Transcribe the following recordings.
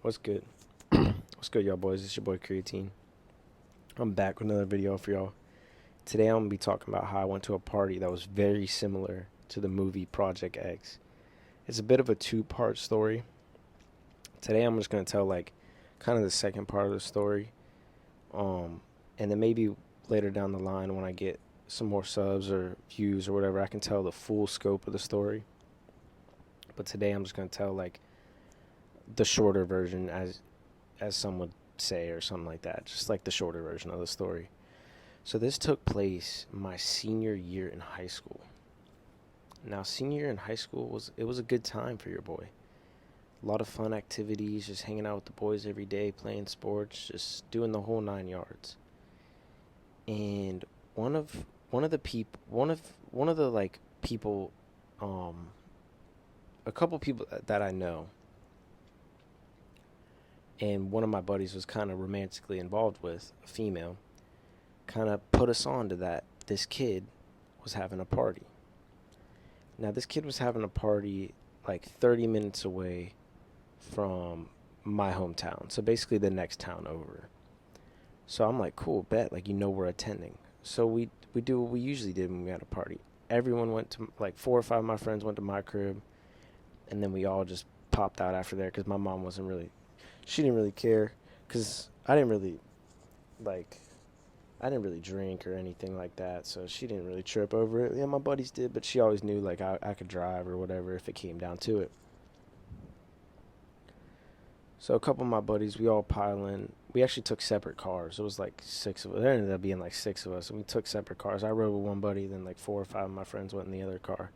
What's good? What's good, y'all boys? It's your boy Creatine. I'm back with another video for y'all. Today I'm gonna be talking about how I went to a party that was very similar to the movie Project X. It's a bit of a two-part story. Today I'm just gonna tell kind of the second part of the story. And then maybe later down the line when I get some more subs or views or whatever, I can tell the full scope of the story. But today I'm just gonna tell the shorter version as some would say, or something like that, just like the shorter version of the story. So this took place my senior year in high school. Now, senior year in high school was a good time for your boy. A lot of fun activities, just hanging out with the boys every day, playing sports, just doing the whole 9 yards. And one of the people, one of the people, a couple people that I know, and one of my buddies was kind of romantically involved with, a female, kind of put us on to that this kid was having a party. Now, this kid was having a party like 30 minutes away from my hometown. So basically the next town over. So I'm like, cool, bet, we're attending. So we do what we usually did when we had a party. Everyone went to, 4 or 5 of my friends went to my crib, and then we all just popped out after there because my mom she didn't really care, because I didn't really drink or anything like that, so she didn't really trip over it. Yeah, my buddies did, but she always knew I could drive or whatever if it came down to it. So a couple of my buddies, we all pile in. We actually took separate cars. It was like 6 of us. There ended up being like 6 of us, and we took separate cars. I rode with one buddy, then 4 or 5 of my friends went in the other car.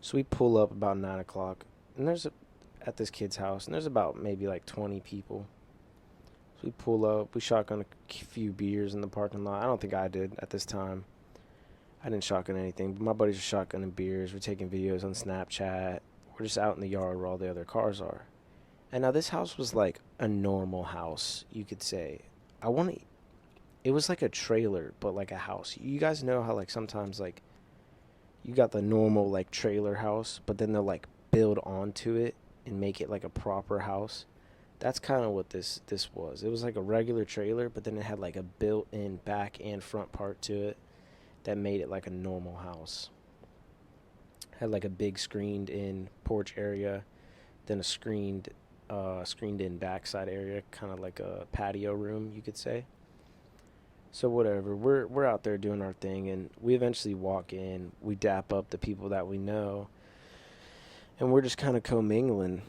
So we pull up about 9 o'clock, and at this kid's house, and there's about maybe 20 people. So we pull up, we shotgun a few beers in the parking lot. I don't think I did at this time. I didn't shotgun anything, but my buddies are shotgunning beers. We're taking videos on Snapchat. We're just out in the yard where all the other cars are. And now this house was like a normal house, you could say. It was like a trailer, but like a house. You guys know how sometimes you got the normal trailer house, but then they'll build onto it and make it like a proper house. That's kind of what this was. It was like a regular trailer, but then it had a built-in back and front part to it that made it like a normal house. Had a big screened-in porch area, then a screened-in backside area, kind of like a patio room, you could say. So whatever, we're out there doing our thing, and we eventually walk in. We dap up the people that we know, and we're just kind of commingling.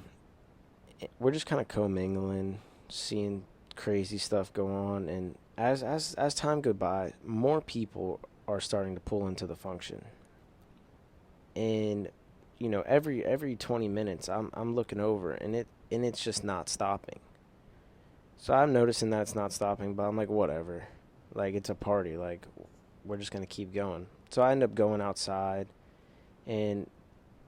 Seeing crazy stuff go on, and as time goes by, more people are starting to pull into the function. And every 20 minutes, I'm looking over, and it's just not stopping. So I'm noticing that it's not stopping, but I'm like, whatever. It's a party. We're just gonna keep going. So I end up going outside, and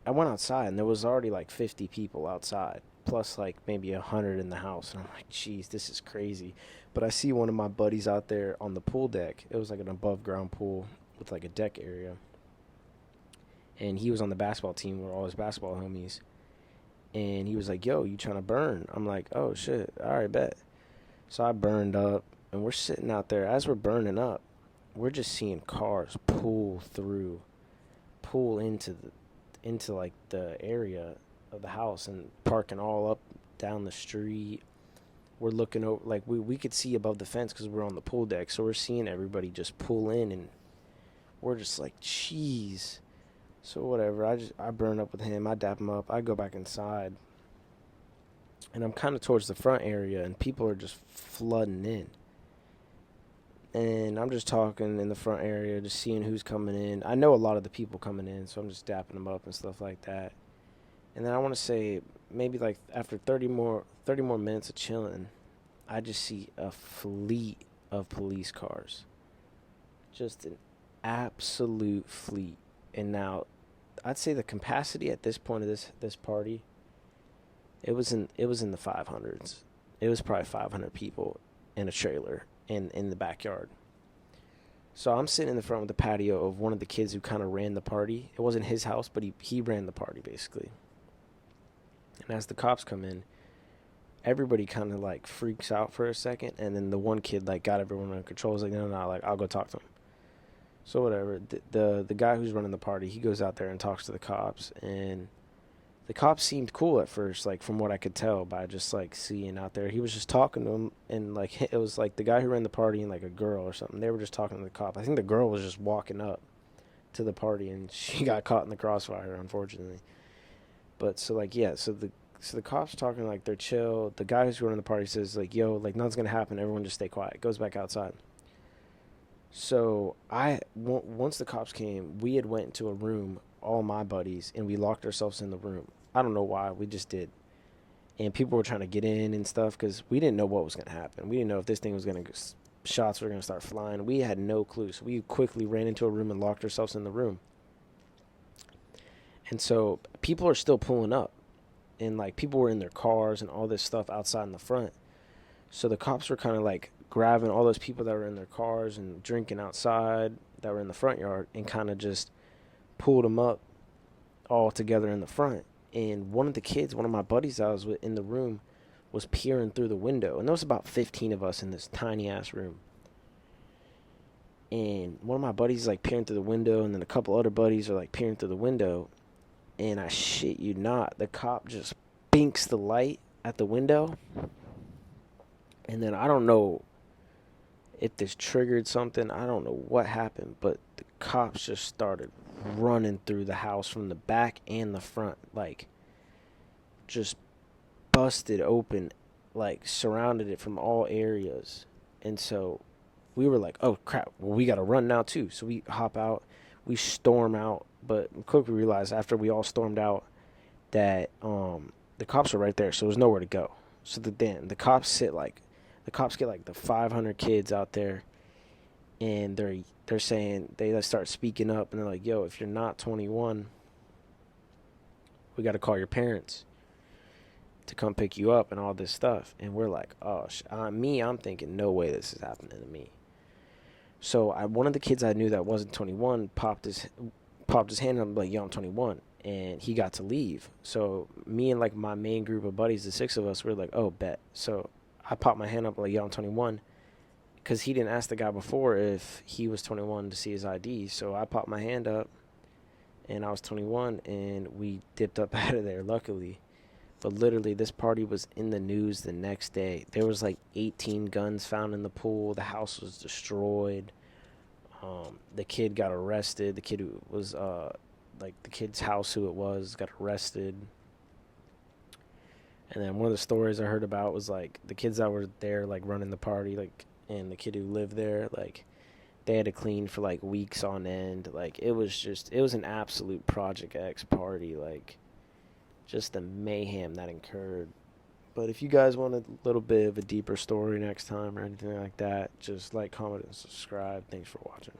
I went outside, and there was already 50 people outside, plus maybe 100 in the house. And I'm like, geez, this is crazy. But I see one of my buddies out there on the pool deck. It was an above ground pool with a deck area. And he was on the basketball team with all his basketball homies. And he was like, yo, you trying to burn? I'm like, oh, shit. All right, bet. So I burned up, and we're sitting out there. As we're burning up, we're just seeing cars pull into the area of the house and parking all up down the street. We're looking over, we could see above the fence because we're on the pool deck. So we're seeing everybody just pull in, and we're just like, jeez. So whatever, I burn up with him. I dap him up. I go back inside, and I'm kind of towards the front area, and people are just flooding in. And I'm just talking in the front area, just seeing who's coming in. I know a lot of the people coming in, so I'm just dapping them up and stuff like that. And then I want to say maybe after 30 more minutes of chilling, I just see a fleet of police cars. Just an absolute fleet. And now I'd say the capacity at this point of this party, it was in the 500s. It was probably 500 people in a trailer in the backyard. So I'm sitting in the front with the patio of one of the kids who kind of ran the party. It wasn't his house, but he ran the party basically. And as the cops come in, everybody kind of like freaks out for a second, and then the one kid like got everyone under control. He's like, no, no, no, like I'll go talk to him. So whatever. The guy who's running the party, he goes out there and talks to the cops, and the cops seemed cool at first, like from what I could tell by just like seeing out there. He was just talking to him, and like it was like the guy who ran the party and like a girl or something. They were just talking to the cop. I think the girl was just walking up to the party, and she got caught in the crossfire, unfortunately. But so like yeah, so the cops talking like they're chill. The guy who's running the party says like, "Yo, like nothing's gonna happen. Everyone just stay quiet." Goes back outside. So once the cops came, we had went into a room, all my buddies, and we locked ourselves in the room. I don't know why, we just did. And people were trying to get in and stuff because we didn't know what was gonna happen. We didn't know if this thing was gonna shots were gonna start flying. We had no clue. So we quickly ran into a room and locked ourselves in the room. And so people are still pulling up, and like people were in their cars and all this stuff outside in the front. So the cops were kind of like grabbing all those people that were in their cars and drinking outside that were in the front yard and kind of just pulled them up all together in the front. And one of the kids, one of my buddies I was with in the room, was peering through the window. And there was about 15 of us in this tiny ass room. And one of my buddies is like peering through the window, and then a couple other buddies are like peering through the window. And I shit you not, the cop just binks the light at the window. And then I don't know if this triggered something. I don't know what happened, but the cops just started running through the house from the back and the front, like just busted open, like surrounded it from all areas. And so we were like, oh crap, well, we gotta run now too. So we hop out, we storm out, but quickly realized after we all stormed out that the cops were right there, so there's nowhere to go. So the cops get like the 500 kids out there, and they're saying, they start speaking up, and they're like, yo, if you're not 21, we got to call your parents to come pick you up and all this stuff. And we're like, oh, I'm thinking, no way this is happening to me. So one of the kids I knew that wasn't 21 popped his hand up, like, yo, I'm 21. And he got to leave. So me and like my main group of buddies, the 6 of us, were like, oh, bet. So I popped my hand up like, yo, I'm 21. Because he didn't ask the guy before if he was 21 to see his ID. So I popped my hand up, and I was 21, and we dipped up out of there, luckily. But literally, this party was in the news the next day. There was like 18 guns found in the pool. The house was destroyed. The kid got arrested. The kid who was, like the kid's house, who it was, got arrested. And then one of the stories I heard about was like the kids that were there, like running the party, like, and the kid who lived there, like they had to clean for like weeks on end. Like it was an absolute Project X party. Like just the mayhem that occurred. But if you guys want a little bit of a deeper story next time or anything like that, just like, comment, and subscribe. Thanks for watching.